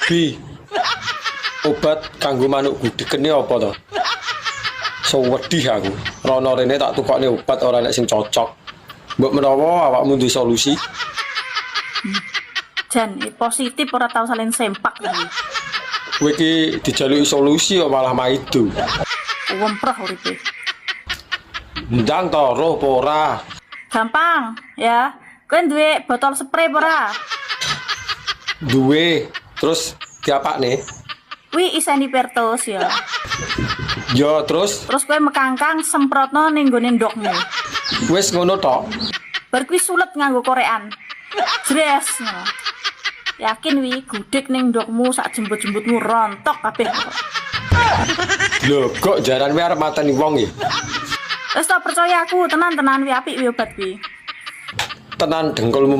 Bi, obat kanggo manuk gudeg ini apa to? Sewedih aku. Rono rene tak tukokne obat ora nek sing cocok. Mbok menawa awakmu duwe solusi? Jan, positif ora tau saling sempak lagi. Kowe iki dijaluki solusi kok malah maido. Wemprah uripe. Ndang to roh apa ora? Gampang, ya. Kowe duwe botol spray apa ora? Duwe. Terus diapakne? Kuwi iseni Pertos ya. Yo terus Terus kowe mekangkang semprotno ning nggone ndokmu. wis ngono tok. Bar kuwi sulet nganggo korean. Jres ngono. Yakin wi gudeg ning ndokmu sak jembut-jembutmu rontok kabeh. Lho kok jaran kowe arep mateni wong ya? Wis tak percaya aku, tenan-tenan wi apik wi obat kuwi. Tenan dengkulmu